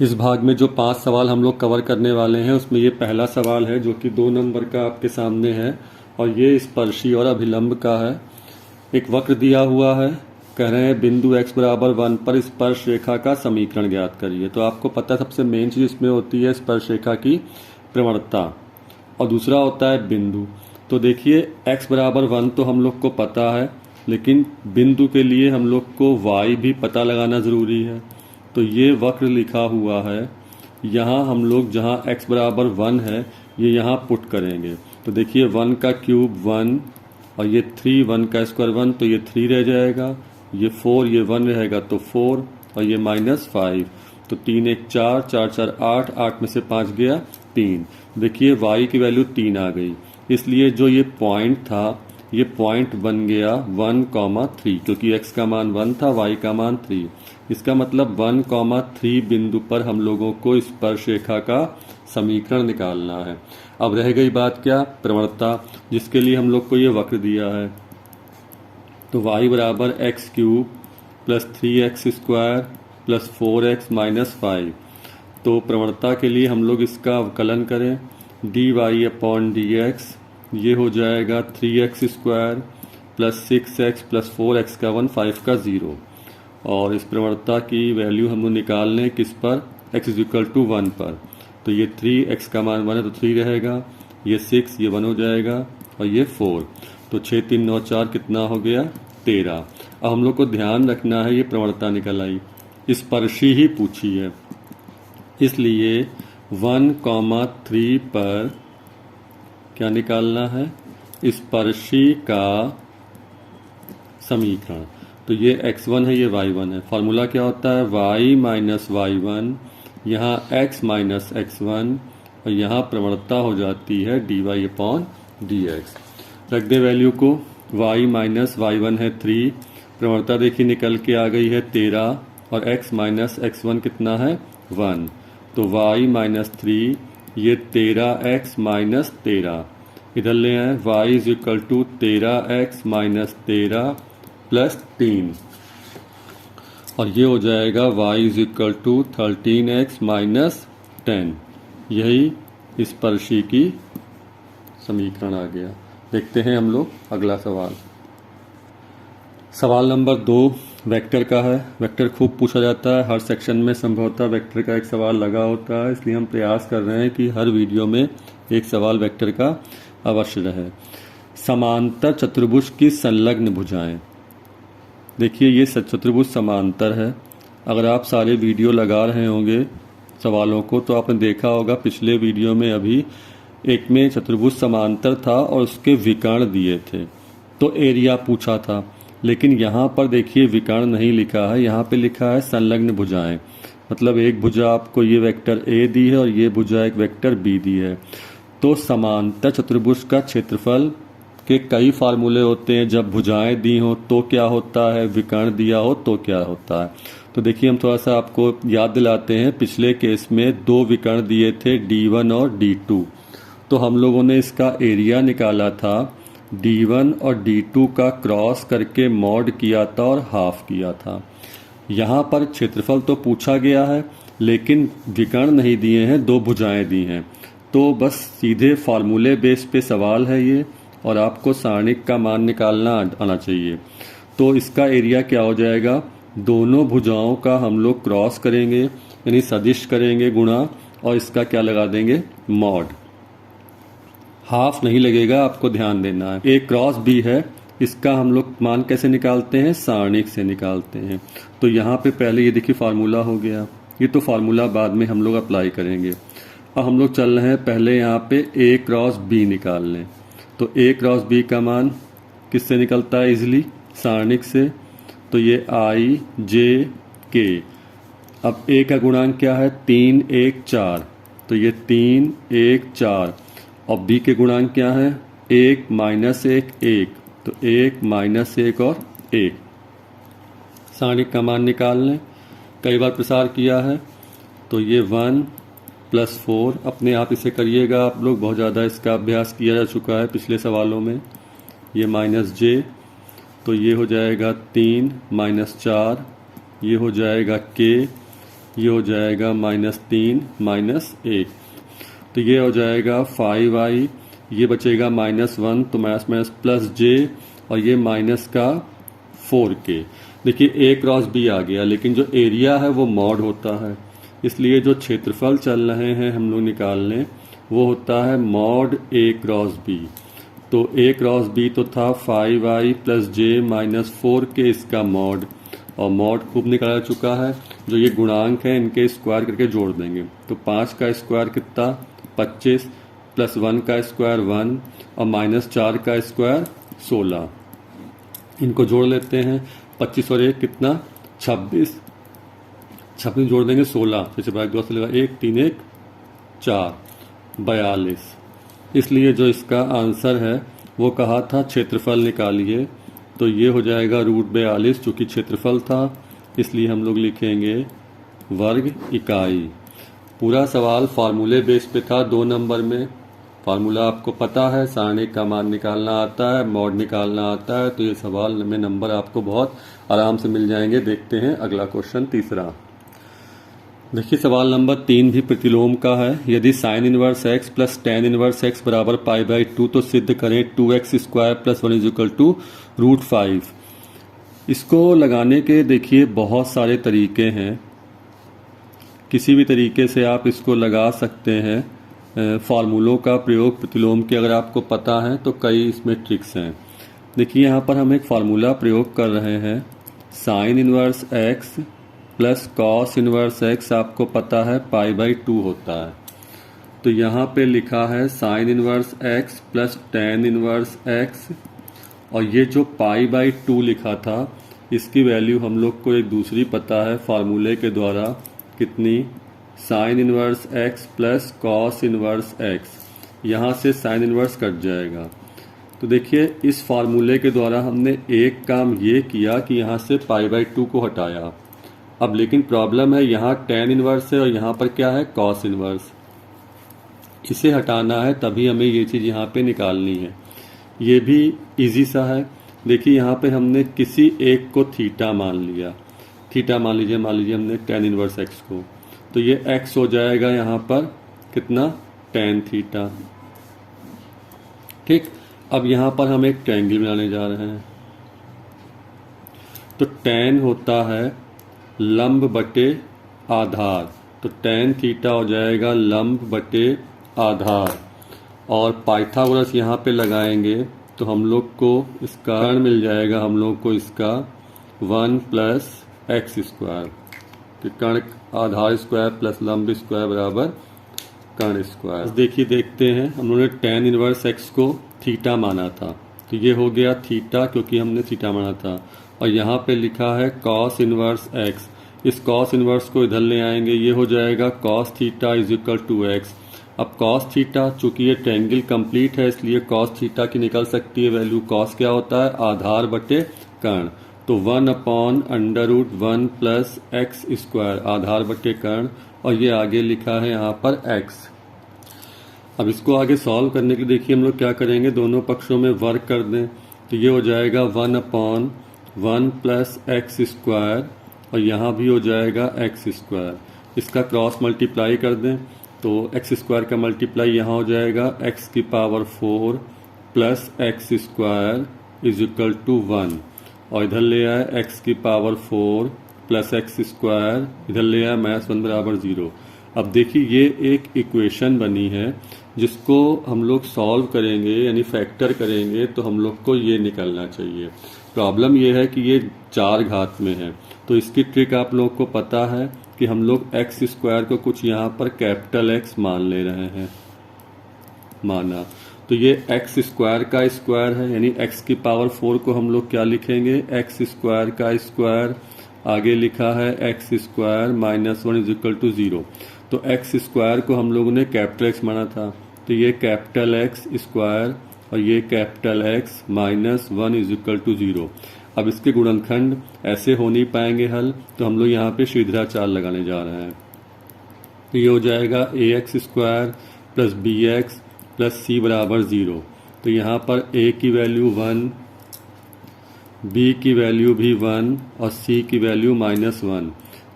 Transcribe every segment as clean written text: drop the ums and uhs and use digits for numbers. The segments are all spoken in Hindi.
इस भाग में जो 5 सवाल हम लोग कवर करने वाले हैं उसमें ये पहला सवाल है जो कि 2 नंबर का आपके सामने है और ये स्पर्शी और अभिलंब का है। एक वक्र दिया हुआ है, कह रहे हैं बिंदु x बराबर 1 पर स्पर्श रेखा का समीकरण ज्ञात करिए। तो आपको पता है सबसे मेन चीज़ इसमें होती है स्पर्श रेखा की प्रवणता और दूसरा होता है बिंदु। तो देखिए x बराबर 1 तो हम लोग को पता है, लेकिन बिंदु के लिए हम लोग को y भी पता लगाना ज़रूरी है। तो ये वक्र लिखा हुआ है, यहाँ हम लोग जहाँ x बराबर 1 है ये यहाँ पुट करेंगे। तो देखिए 1 का क्यूब 1 और ये 3, 1 का स्क्वायर 1 तो ये 3 रह जाएगा, ये 4, ये 1 रहेगा तो 4 और ये -5 तो 3 1 4, 4 4 8, 8 में से 5 गया 3। देखिए y की वैल्यू 3 आ गई, इसलिए जो ये पॉइंट था ये पॉइंट बन गया 1,3 क्योंकि x का मान 1 था, y का मान 3। इसका मतलब 1,3 बिंदु पर हम लोगों को स्पर्श रेखा का समीकरण निकालना है। अब रह गई बात क्या, प्रवणता, जिसके लिए हम लोग को ये वक्र दिया है। तो y बराबर x cube plus 3x square plus 4x minus 5। तो प्रवणता के लिए हम लोग इसका अवकलन करें, dy अपॉन dx ये हो जाएगा 3x square plus 6x plus 4x का 1, 5 का 0। और इस प्रवणता की वैल्यू हम लोग निकाल लें किस पर, x इज इक्वल टू 1 पर। तो ये 3x का मान 1 है तो 3 रहेगा, ये 6, ये 1 हो जाएगा और ये 4। तो 6 3 9 4 कितना हो गया 13। अब हम लोग को ध्यान रखना है ये प्रवणता निकल आई, स्पर्शी ही पूछी है, इसलिए 1,3 पर क्या निकालना है, स्पर्शी का समीकरण। तो ये x1 है, ये y1 है। फार्मूला क्या होता है, y माइनस y1, यहाँ x माइनस x1 और यहाँ प्रवणता हो जाती है dy अपॉन dx। रख दे वैल्यू को, y माइनस y1 है 3, प्रवणता देखिए निकल के आ गई है 13 और x माइनस x1 कितना है 1। तो y माइनस 3 ये 13x माइनस 13 इधर ले आए, y is equal to 13x minus 13 plus 3 और ये हो जाएगा y is equal to 13x minus 10। यही स्पर्शी की समीकरण आ गया। देखते हैं हम लोग अगला सवाल। सवाल नंबर 2 वेक्टर का है। वेक्टर खूब पूछा जाता है, हर सेक्शन में संभवतः वेक्टर का एक सवाल लगा होता है, इसलिए हम प्रयास कर रहे हैं कि हर वीडियो में एक सवाल वेक्टर का अवश्य रहे। समांतर चतुर्भुज की संलग्न भुजाएं। देखिए ये चतुर्भुज समांतर है। अगर आप सारे वीडियो लगा रहे होंगे सवालों को तो आपने देखा होगा पिछले वीडियो में अभी एक में चतुर्भुज समांतर था और उसके विकर्ण दिए थे, तो एरिया पूछा था। लेकिन यहाँ पर देखिए विकर्ण नहीं लिखा है, यहाँ पे लिखा है संलग्न भुजाएं। मतलब एक भुजा आपको ये वेक्टर ए दी है और ये भुजा एक वेक्टर बी दी है। तो समांतर चतुर्भुज का क्षेत्रफल के कई फार्मूले होते हैं, जब भुजाएं दी हो तो क्या होता है, विकर्ण दिया हो तो क्या होता है। तो देखिए हम थोड़ा सा आपको याद दिलाते हैं, पिछले केस में 2 विकर्ण दिए थे D1 और D2। तो हम लोगों ने इसका एरिया निकाला था, D1 और D2 का क्रॉस करके मॉड किया था और हाफ किया था। यहाँ पर क्षेत्रफल तो पूछा गया है लेकिन विकर्ण नहीं दिए हैं, 2 भुजाएं दी हैं। तो बस सीधे फार्मूले बेस पे सवाल है ये और आपको सारणिक का मान निकालना आना चाहिए। तो इसका एरिया क्या हो जाएगा, दोनों भुजाओं का हम लोग क्रॉस करेंगे यानी सदिश करेंगे गुणा और इसका क्या लगा देंगे मॉड। हाफ नहीं लगेगा, आपको ध्यान देना है। ए क्रॉस बी है, इसका हम लोग मान कैसे निकालते हैं, सारणिक से निकालते हैं। तो यहाँ पे पहले ये देखिए फार्मूला हो गया, ये तो फार्मूला बाद में हम लोग अप्लाई करेंगे। अब हम लोग चल रहे हैं पहले यहाँ पे ए क्रॉस बी निकाल लें। तो ए क्रॉस बी का मान किससे निकलता है इजीली, सारणिक से। तो ये आई जे के। अब ए का गुणांक क्या है, 3 1 4, तो ये 3 1 4 और बी के गुणांक क्या है, 1 माइनस 1 1, तो 1 माइनस 1 और 1। सारणिक का मान निकाल लें, कई बार प्रसार किया है। तो ये 1 प्लस 4, अपने आप इसे करिएगा आप लोग, बहुत ज़्यादा इसका अभ्यास किया जा चुका है पिछले सवालों में। ये माइनस जे, तो ये हो जाएगा 3 माइनस 4, ये हो जाएगा के ये हो जाएगा -3 -1, तो ये हो जाएगा 5i, ये बचेगा -1, तो माइनस माइनस प्लस j, और ये माइनस का 4k। देखिए a क्रॉस b आ गया, लेकिन जो एरिया है वो मॉड होता है, इसलिए जो क्षेत्रफल चल रहे हैं हम लोग निकालने वो होता है मॉड a क्रॉस b। तो a क्रॉस b तो था 5i plus j minus 4k, इसका मॉड, और मॉड खूब निकाला चुका है। जो ये गुणांक है इनके स्क्वायर करके जोड़ देंगे, तो 5 का स्क्वायर कितना 25, प्लस 1 का स्क्वायर 1, और माइनस 4 का स्क्वायर 16। इनको जोड़ लेते हैं, 25 और 1 कितना 26, 26 जोड़ देंगे 16, जैसे भाग 2 से लगा 1 3 1 4 42। इसलिए जो इसका आंसर है वो कहा था क्षेत्रफल निकालिए, तो ये हो जाएगा √42, चूँकि क्षेत्रफल था इसलिए हम लोग लिखेंगे वर्ग इकाई। पूरा सवाल फार्मूले बेस पे था 2 नंबर में। फार्मूला आपको पता है, सारणिक का मान निकालना आता है, मॉड निकालना आता है, तो ये सवाल में नंबर आपको बहुत आराम से मिल जाएंगे। देखते हैं अगला क्वेश्चन तीसरा। देखिए सवाल नंबर 3 भी प्रतिलोम का है। यदि sine inverse x plus tan inverse x बराबर π/2, तो सिद्ध करें 2x² प्लस 1 = √5। इसको लगाने के देखिए बहुत सारे तरीके हैं, किसी भी तरीके से आप इसको लगा सकते हैं। फार्मूलों का प्रयोग प्रतिलोम के अगर आपको पता है तो कई इसमें ट्रिक्स हैं। देखिए यहाँ पर हम एक फार्मूला प्रयोग कर रहे हैं, sine inverse x plus cos inverse x आपको पता है π/2 होता है। तो यहाँ पे लिखा है sine inverse x plus tan inverse x, और ये जो π/2 लिखा था इसकी वैल्यू हम लोग को एक दूसरी पता है फार्मूले के द्वारा, कितनी, sine inverse x plus cos inverse x। यहाँ से साइन इनवर्स कट जाएगा। तो देखिए इस फार्मूले के द्वारा हमने एक काम ये किया कि यहाँ से π/2 को हटाया। अब लेकिन प्रॉब्लम है, यहाँ टेन इनवर्स है और यहाँ पर क्या है कॉस इनवर्स, इसे हटाना है, तभी हमें ये चीज़ यहाँ पे निकालनी है। ये भी इजी सा है। देखिए यहाँ पे हमने किसी एक को थीटा मान लिया, थीटा मान लीजिए हमने टेन इनवर्स एक्स को, तो ये एक्स हो जाएगा यहाँ पर कितना टेन थीटा। ठीक, अब यहाँ पर हम एक ट्रायंगल बनाने जा रहे हैं, तो टेन होता है लंब बटे आधार, तो टेन थीटा हो जाएगा लंब बटे आधार, और पाइथागोरस यहाँ पे लगाएंगे तो हम लोग को इसका कर्ण मिल जाएगा, हम लोग को इसका 1 प्लस एक्स स्क्वायर, तो कर्ण आधार स्क्वायर प्लस लंब स्क्वायर बराबर कर्ण स्क्वायर। देखिए देखते हैं, हम लोगों ने टेन इनवर्स एक्स को थीटा माना था, तो ये हो गया थीटा क्योंकि हमने थीटा माना था, और यहाँ पे लिखा है कॉस इनवर्स एक्स। इस कॉस इनवर्स को इधर ले आएंगे, ये हो जाएगा कॉस थीटा = एक्स। अब कॉस थीटा चूंकि ये ट्रायंगल कंप्लीट है इसलिए कॉस थीटा की निकल सकती है वैल्यू। कॉस क्या होता है आधार बटे कर्ण, तो 1/√1 प्लस एक्स स्क्वायर आधार बटे कर्ण, और ये आगे लिखा है यहाँ पर एक्स। अब इसको आगे सॉल्व करने के लिए देखिए हम लोग क्या करेंगे, दोनों पक्षों में वर्ग कर दें, तो ये हो जाएगा 1/1 प्लस एक्स स्क्वायर, और यहाँ भी हो जाएगा एक्स स्क्वायर। इसका क्रॉस मल्टीप्लाई कर दें तो एक्स स्क्वायर का मल्टीप्लाई यहाँ हो जाएगा x⁴ प्लस एक्स स्क्वायर = 1, और इधर ले आए x⁴ प्लस एक्स स्क्वायर, इधर ले आए -1 बराबर 0। अब देखिए ये एक इक्वेशन बनी है जिसको हम लोग सॉल्व करेंगे यानी फैक्टर करेंगे तो हम लोग को ये निकलना चाहिए। प्रॉब्लम ये है कि ये 4 घात में है, तो इसकी ट्रिक आप लोग को पता है कि हम लोग एक्स स्क्वायर को कुछ यहाँ पर कैपिटल एक्स मान ले रहे हैं, माना, तो ये एक्स स्क्वायर का स्क्वायर है, यानी x⁴ को हम लोग क्या लिखेंगे एक्स स्क्वायर का स्क्वायर, आगे लिखा है एक्स स्क्वायर -1 = 0। तो एक्स स्क्वायर को हम लोगों ने कैपिटल एक्स माना था, तो ये कैपिटल एक्स स्क्वायर और ये कैपिटल एक्स -1 = 0। अब इसके गुणनखंड ऐसे हो नहीं पाएंगे हल, तो हम लोग यहाँ पे सीधाचार लगाने जा रहे हैं, तो ये हो जाएगा ax² plus bx plus c बराबर 0। तो यहाँ पर a की वैल्यू 1, b की वैल्यू भी 1 और c की वैल्यू -1।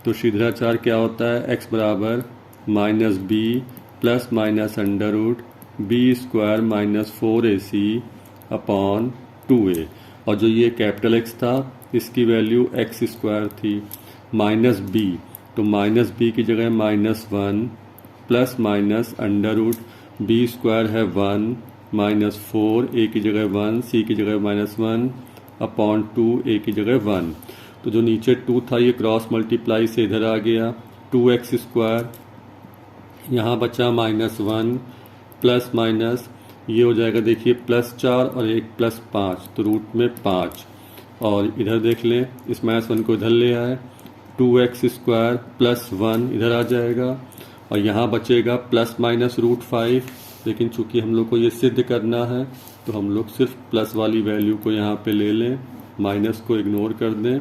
तो शीघ्राचार क्या होता है, x बराबर minus b plus minus under root b square minus 4ac upon 2a, और जो ये कैपिटल X था इसकी वैल्यू x स्क्वायर थी, माइनस बी तो माइनस बी की जगह -1 plus minus under root b square है 1 माइनस 4 a की जगह 1 c की जगह -1 अपॉन 2 a की जगह 1। तो जो नीचे 2 था ये क्रॉस मल्टीप्लाई से इधर आ गया, 2x स्क्वायर, यहाँ बचा -1 प्लस माइनस ये हो जाएगा देखिए +4 और एक +5 तो रूट में 5, और इधर देख लें इस -1 को इधर ले आए, 2x स्क्वायर प्लस 1 इधर आ जाएगा, और यहाँ बचेगा प्लस माइनस √5, लेकिन चूंकि हम लोग को ये सिद्ध करना है तो हम लोग सिर्फ प्लस वाली वैल्यू को यहाँ पे ले लें, माइनस को इग्नोर कर दें,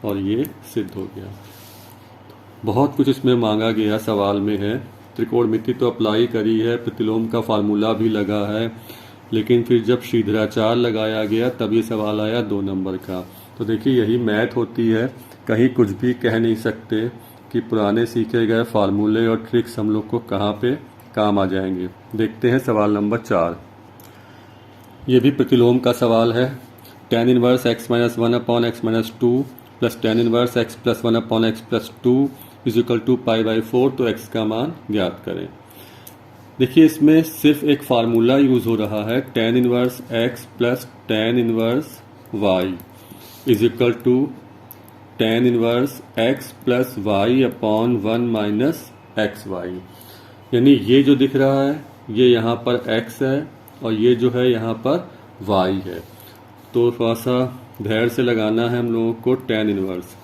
और ये सिद्ध हो गया। बहुत कुछ इसमें मांगा गया सवाल में है, त्रिकोणमिति तो अप्लाई करी है, प्रतिलोम का फार्मूला भी लगा है, लेकिन फिर जब शीघ्राचार लगाया गया तब ये सवाल आया 2 नंबर का। तो देखिए यही मैथ होती है, कहीं कुछ भी कह नहीं सकते कि पुराने सीखे गए फार्मूले और ट्रिक्स हम लोग को कहाँ पे काम आ जाएंगे। देखते हैं सवाल नंबर 4। ये भी प्रतिलोम का सवाल है। tan inverse x minus 1 upon x minus 2 plus tan inverse x plus 1 upon x plus 2 is equal to π/4, तो x का मान ज्ञात करें। देखिए इसमें सिर्फ एक फार्मूला यूज हो रहा है, tan inverse x plus tan inverse y is equal to tan inverse x plus y upon 1 minus x y. यानी ये जो दिख रहा है ये यहाँ पर x है और ये जो है यहाँ पर y है। तो थोड़ा सा धैर्य से लगाना है हम लोगों को। tan इनवर्स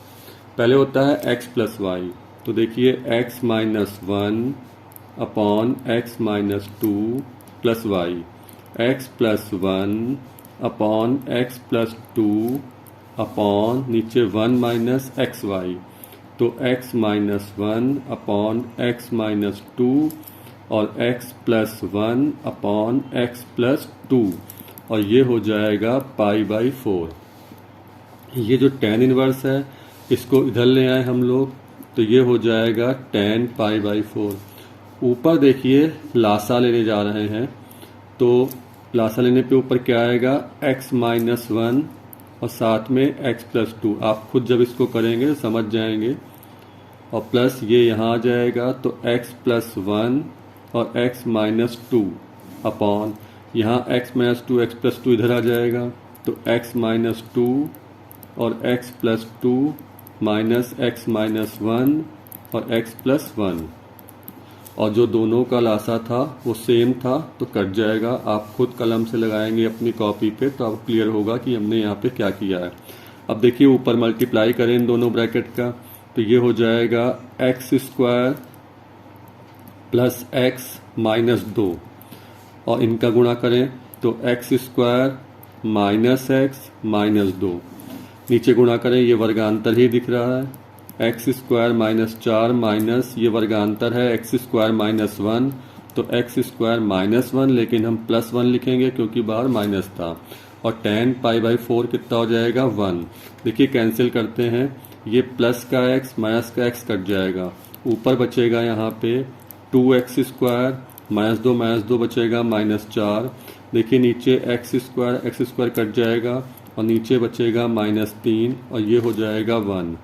पहले होता है x प्लस y, तो देखिए x minus 1 upon x minus 2 plus y, x plus 1 upon x plus 2 upon नीचे 1 माइनस एक्स वाई, तो x minus 1 upon x minus 2 और x plus 1 upon x plus 2, और ये हो जाएगा π/4। ये जो tan इनवर्स है इसको इधर ले आए हम लोग, तो ये हो जाएगा tan π/4। ऊपर देखिए लासा लेने जा रहे हैं, तो लासा लेने पे ऊपर क्या आएगा x माइनस 1 और साथ में x प्लस 2। आप खुद जब इसको करेंगे समझ जाएंगे, और प्लस ये यहाँ आ जाएगा, तो x प्लस 1 और x माइनस 2 अपॉन यहाँ x माइनस 2 x प्लस 2 इधर आ जाएगा, तो x माइनस 2 और x plus 2 minus x minus 1 और x प्लस 1, और जो दोनों का लासा था वो सेम था तो कट जाएगा। आप खुद कलम से लगाएंगे अपनी कॉपी पे तो आपको क्लियर होगा कि हमने यहाँ पे क्या किया है। अब देखिए ऊपर मल्टीप्लाई करें इन दोनों ब्रैकेट का, तो ये हो जाएगा x square plus x minus 2, और इनका गुणा करें तो x square minus x minus 2, नीचे गुणा करें ये वर्गांतर ही दिख रहा है, एक्स स्क्वायर माइनस 4 माइनस ये वर्गांतर है एक्स स्क्वायर माइनस 1, तो एक्स स्क्वायर माइनस 1, लेकिन हम प्लस 1 लिखेंगे क्योंकि बाहर माइनस था, और tan π/4 कितना हो जाएगा 1। देखिए कैंसिल करते हैं, ये प्लस का x माइनस का x कट जाएगा, ऊपर बचेगा यहाँ पे 2x स्क्वायर माइनस 2 बचेगा -4। देखिए नीचे x स्क्वायर कट जाएगा और नीचे बचेगा -3 और ये हो जाएगा 1,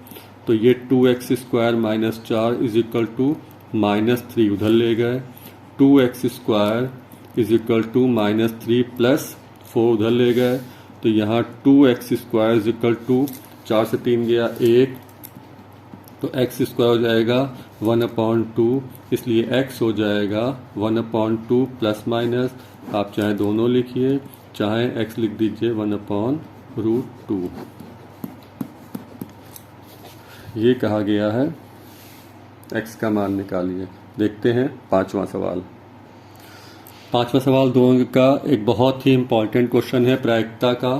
तो ये 2x square -4 is equal to -3 उधर ले गए, 2x square is equal to -3 plus 4 उधर ले गए, तो यहाँ 2x square is equal to 4 से 3 गया 1, तो x स्क्वायर हो जाएगा 1/2, इसलिए x हो जाएगा 1/2 प्लस माइनस, आप चाहे दोनों लिखिए, चाहे x लिख दीजिए 1/√2। ये कहा गया है x का मान निकालिए। देखते हैं पांचवा सवाल। पांचवा सवाल 2 अंक का एक बहुत ही इम्पॉर्टेंट क्वेश्चन है प्रायिकता का,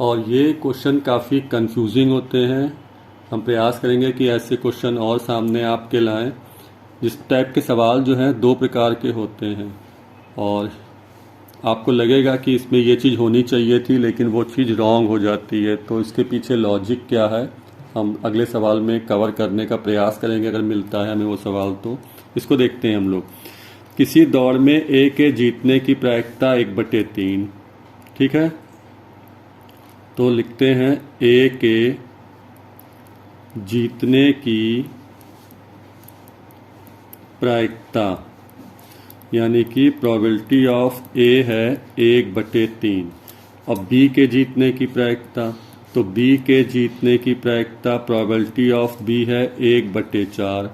और ये क्वेश्चन काफ़ी कंफ्यूजिंग होते हैं। हम प्रयास करेंगे कि ऐसे क्वेश्चन और सामने आपके लाएं। जिस टाइप के सवाल जो हैं 2 प्रकार के होते हैं, और आपको लगेगा कि इसमें ये चीज़ होनी चाहिए थी लेकिन वो चीज़ रॉन्ग हो जाती है, तो इसके पीछे लॉजिक क्या है हम अगले सवाल में कवर करने का प्रयास करेंगे अगर मिलता है हमें वो सवाल। तो इसको देखते हैं हम लोग। किसी दौड़ में ए के जीतने की प्रायिकता 1/3, ठीक है। तो लिखते हैं ए के जीतने की प्रायिकता, यानी कि प्रोबेबिलिटी ऑफ ए है 1/3। अब बी के जीतने की प्रायिकता, तो बी के जीतने की प्रायिकता प्रोबेबिलिटी ऑफ बी है 1/4।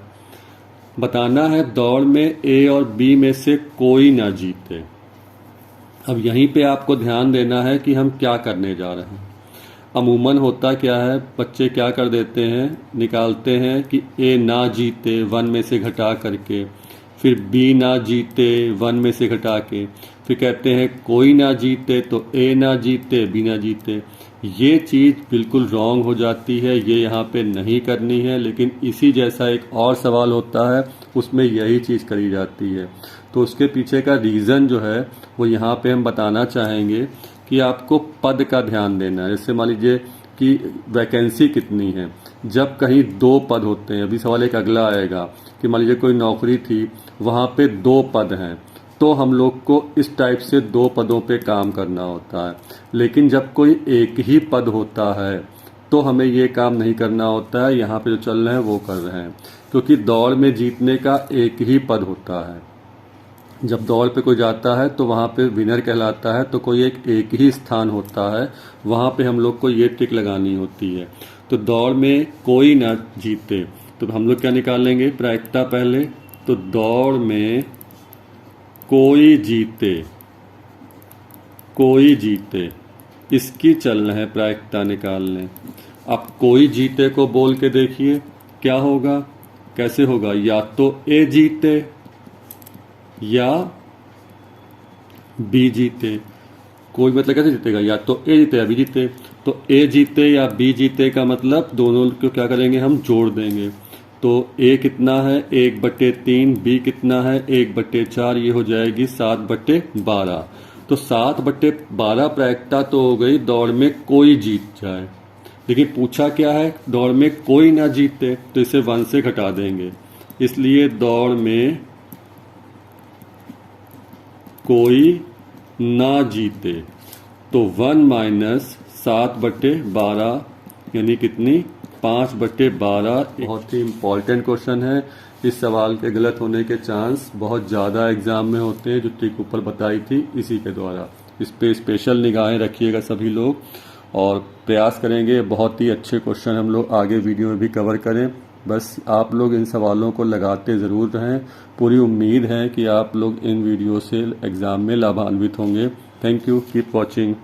बताना है दौड़ में ए और बी में से कोई ना जीते। अब यहीं पे आपको ध्यान देना है कि हम क्या करने जा रहे हैं। अमूमन होता क्या है, बच्चे क्या कर देते हैं, निकालते हैं कि ए ना जीते 1 में से घटा करके, फिर बी ना जीते 1 में से घटा के, फिर कहते हैं कोई ना जीते तो ए ना जीते बी ना जीते। ये चीज़ बिल्कुल रॉन्ग हो जाती है, ये यहाँ पे नहीं करनी है। लेकिन इसी जैसा एक और सवाल होता है, उसमें यही चीज़ करी जाती है। तो उसके पीछे का रीज़न जो है वो यहाँ पे हम बताना चाहेंगे कि आपको पद का ध्यान देना है। जैसे मान लीजिए कि वैकेंसी कितनी है, जब कहीं 2 पद होते हैं। अभी सवाल एक अगला आएगा कि मान लीजिए कोई नौकरी थी, वहाँ पे 2 पद हैं, तो हम लोग को इस टाइप से 2 पदों पे काम करना होता है। लेकिन जब कोई एक ही पद होता है तो हमें ये काम नहीं करना होता है। यहाँ पे जो चल रहे हैं वो कर रहे हैं, क्योंकि दौड़ में जीतने का एक ही पद होता है। जब दौड़ पे कोई जाता है तो वहाँ पे विनर कहलाता है, तो कोई एक ही स्थान होता है, वहाँ पे हम लोग को ये ट्रिक लगानी होती है। तो दौड़ में कोई ना जीते, तो हम लोग क्या निकालेंगे प्रायिकता पहले। तो दौड़ में कोई जीते, कोई जीते, इसकी चलना है प्रायिकता निकालने। अब कोई जीते को बोल के देखिए क्या होगा, कैसे होगा, या तो ए जीते या बी जीते। कोई मतलब कैसे जीतेगा, या तो ए जीते या बी जीते। तो ए जीते या बी जीते का मतलब दोनों को क्या करेंगे, हम जोड़ देंगे। तो ए कितना है 1/3, बी कितना है 1/4, ये हो जाएगी 7/12। तो 7/12 प्रायिकता तो हो गई दौड़ में कोई जीत जाए। लेकिन पूछा क्या है, दौड़ में कोई ना जीते, तो इसे 1 से घटा देंगे। इसलिए दौड़ में कोई ना जीते, तो 1 - 7/12 यानी कितनी 5/12। बहुत ही इम्पोर्टेंट क्वेश्चन है। इस सवाल के गलत होने के चांस बहुत ज़्यादा एग्जाम में होते हैं, जो ट्रिक ऊपर बताई थी इसी के द्वारा। इस पे स्पेशल निगाहें रखिएगा सभी लोग, और प्रयास करेंगे बहुत ही अच्छे क्वेश्चन हम लोग आगे वीडियो में भी कवर करें। बस आप लोग इन सवालों को लगाते ज़रूर रहें। पूरी उम्मीद है कि आप लोग इन वीडियो से एग्ज़ाम में लाभान्वित होंगे। Thank you, keep watching.